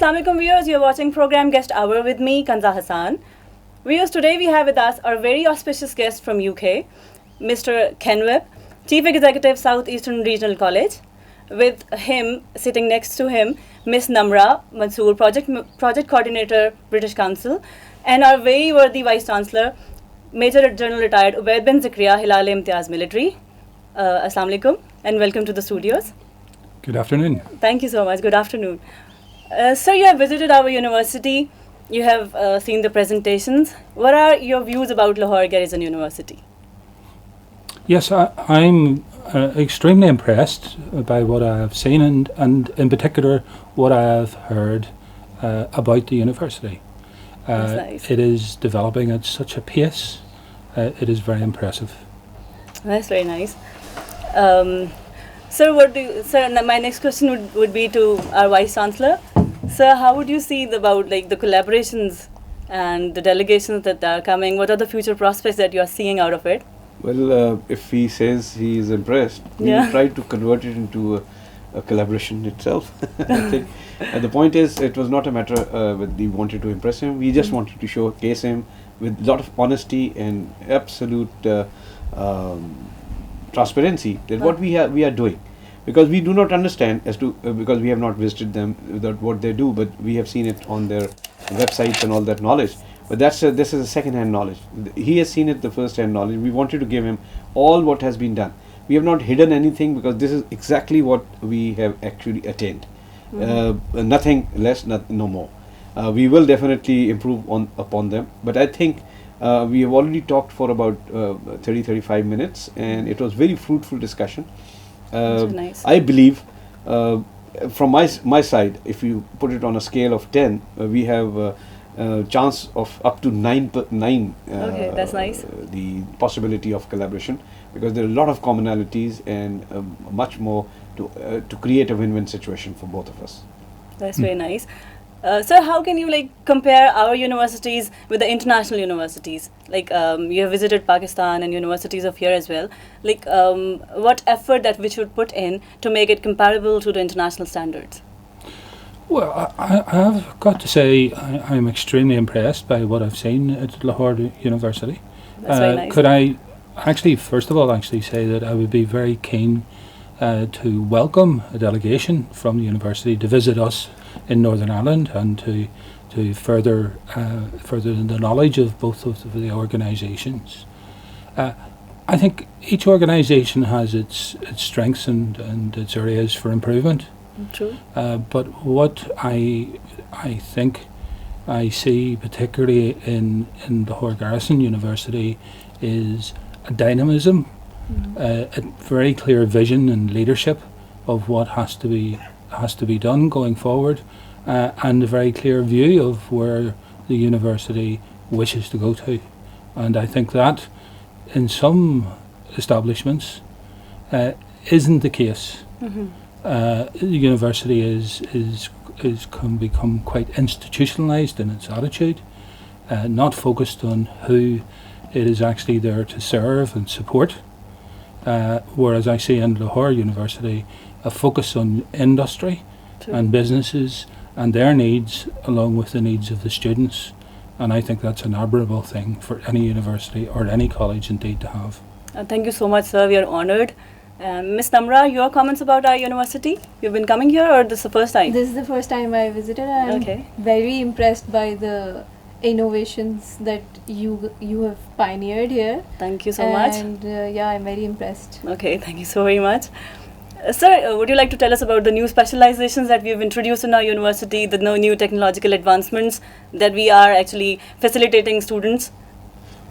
Assalamualaikum viewers, you're watching program Guest Hour with me, Kanza Hassan. Viewers, today we have with us our very auspicious guest from UK, Mr. Kenn Webb, Chief Executive, Southeastern Regional College. With him, sitting next to him, Miss Namra Mansoor, Project Coordinator, British Council, and our very worthy Vice Chancellor, Major General Retired Webb bin Zikriya, Hilal Imtiaz Military. Assalamualaikum and welcome to the studios. Good afternoon. Thank you so much. Good afternoon. Sir, you have visited our university. You have seen the presentations. What are your views about Lahore Garrison University? Yes, I'm extremely impressed by what I have seen and in particular what I have heard about the university. That's nice. It is developing at such a pace. It is very impressive. That's very nice. Sir, my next question would be to our Vice Chancellor. Sir, how would you see about the collaborations and the delegations that are coming? What are the future prospects that you are seeing out of it? Well, if he says he is impressed, we will try to convert it into a collaboration itself. I think the point is, it was not a matter that we wanted to impress him. We just wanted to showcase him with a lot of honesty and absolute transparency that what we are doing. Because we do not understand as to because we have not visited them without what they do, but we have seen it on their websites and all that knowledge. But this is a second-hand knowledge. He has seen it, the first-hand knowledge. We wanted to give him all what has been done. We have not hidden anything because this is exactly what we have actually attained. Nothing less, no more. We will definitely improve upon them. But I think we have already talked for about 30-35 minutes, and it was very fruitful discussion. Nice. I believe from my side, if you put it on a scale of 10, we have chance of up to 9. Okay, that's nice. The possibility of collaboration, because there are a lot of commonalities and much more to create a win-win situation for both of us. That's very nice. Sir, how can you compare our universities with the international universities? You have visited Pakistan and universities of here as well. What effort that we should put in to make it comparable to the international standards? Well, I have got to say I'm extremely impressed by what I've seen at Lahore University. That's very nice. Could I first of all say that I would be very keen to welcome a delegation from the university to visit us in Northern Ireland and to further the knowledge of both of the organisations. I think each organisation has its strengths and its areas for improvement. True. But what I think I see particularly in Lahore Garrison University is a dynamism, a very clear vision and leadership of what has to be done going forward, and a very clear view of where the university wishes to go to. And I think that in some establishments isn't the case. The university can become quite institutionalized in its attitude, not focused on who it is actually there to serve and support. Whereas I see in Lahore University a focus on industry and businesses and their needs along with the needs of the students. And I think that's an admirable thing for any university or any college indeed to have. Thank you so much, sir. We are honoured. Ms. Namra, your comments about our university? You've been coming here or this is the first time? This is the first time I visited. I'm very impressed by the innovations that you have pioneered here. Thank you so much. And I'm very impressed. Okay, thank you so very much. Sir, would you like to tell us about the new specializations that we have introduced in our university, the new technological advancements that we are actually facilitating students?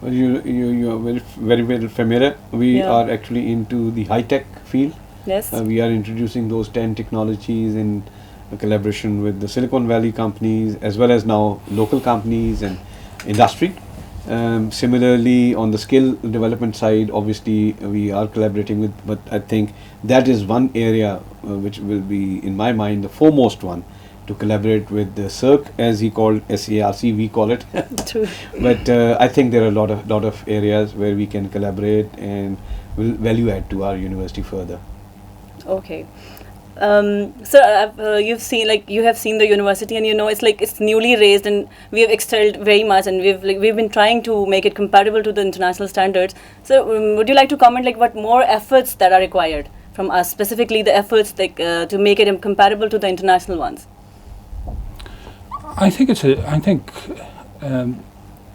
Well, you are very well familiar. We are actually into the high-tech field. Yes. We are introducing those 10 technologies in collaboration with the Silicon Valley companies as well as now local companies and industry. Similarly, on the skill development side, obviously we are collaborating with, but I think that is one area which will be, in my mind, the foremost one to collaborate with the SARC, as he called SARC, we call it. True. But I think there are a lot of areas where we can collaborate and will value add to our university further. Okay. So you have seen the university, and it's newly raised, and we have excelled very much, and we've been trying to make it compatible to the international standards. So would you like to comment what more efforts that are required from us, specifically the efforts to make it compatible to the international ones? I think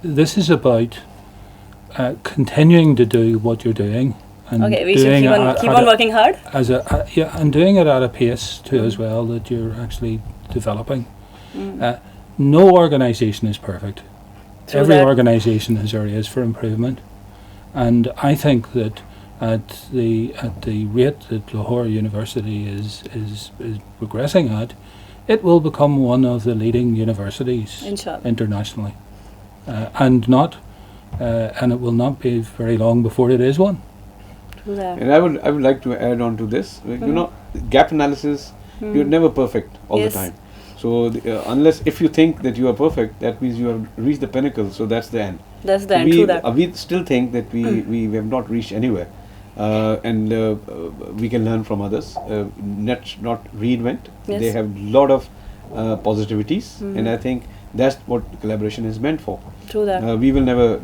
this is about continuing to do what you're doing. And we should keep on working hard. And doing it at a pace too as well that you're actually developing. No organisation is perfect. Every organisation has areas for improvement, and I think that at the rate that Lahore University is progressing at, it will become one of the leading universities internationally, and it will not be very long before it is one. And I would like to add on to this. Gap analysis, you're never perfect all the time. So unless if you think that you are perfect, that means you have reached the pinnacle. So that's the end. That's the end. True that. We still think that we have not reached anywhere, and we can learn from others. Not reinvent. Yes. They have a lot of positivities, and I think that's what collaboration is meant for. True that. We will never.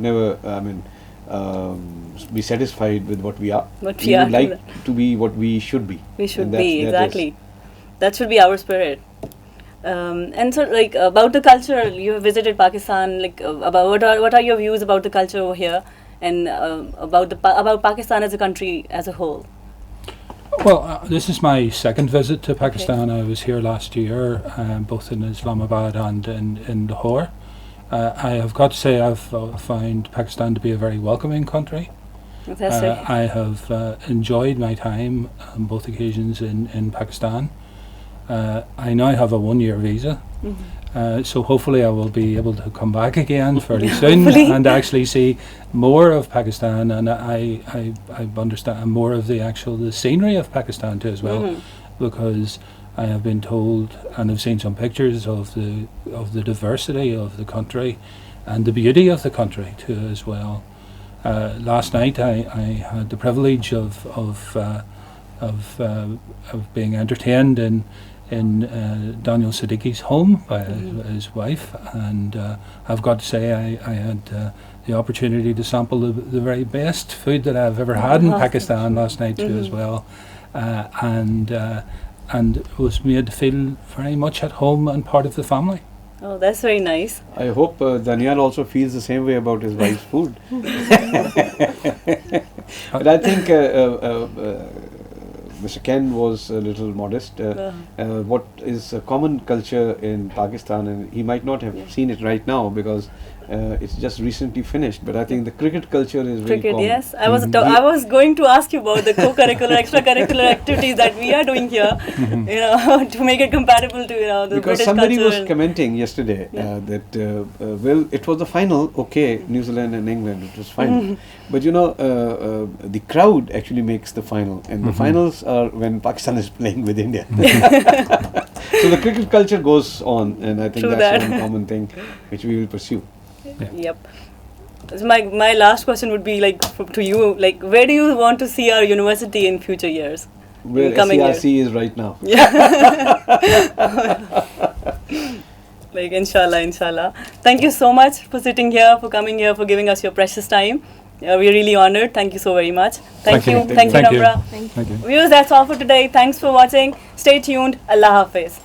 Be satisfied with what we are. We would like to be what we should be. We should be, exactly. That should be our spirit. And so, about the culture, you have visited Pakistan. About what are your views about the culture over here, and about Pakistan as a country as a whole? Well, this is my second visit to Pakistan. I was here last year, both in Islamabad and in Lahore. I have got to say I've found Pakistan to be a very welcoming country. Fantastic. I have enjoyed my time on both occasions in Pakistan. I now have a 1-year visa, so hopefully I will be able to come back again fairly soon and actually see more of Pakistan, and I understand more of the scenery of Pakistan too as well, because I have been told and have seen some pictures of the diversity of the country and the beauty of the country too as well. Last night I had the privilege of being entertained in Daniel Siddiqui's home by his wife, and I've got to say I had the opportunity to sample the very best food that I've ever had in Pakistan last night too as well, and was made to feel very much at home and part of the family. Oh, that's very nice. I hope Daniel also feels the same way about his wife's food. But I think Mr. Kenn was a little modest. What is a common culture in Pakistan, and he might not have seen it right now because it's just recently finished, but I think the cricket culture is very common. Yes. I was going to ask you about the co-curricular, extracurricular activities that we are doing here, to make it compatible to the because British somebody culture. was commenting yesterday that it was the final. Okay, New Zealand and England, it was final, but the crowd actually makes the final, and the finals are when Pakistan is playing with India. So the cricket culture goes on, and I think that's one common thing which we will pursue. Yep. So my last question would be to you, where do you want to see our university in future years? Where SCRC is right now. Inshallah. Thank you so much for sitting here, for coming here, for giving us your precious time. We're really honored. Thank you so very much. Thank you, Namra. Thank you. Viewers, that's all for today. Thanks for watching. Stay tuned. Allah Hafiz.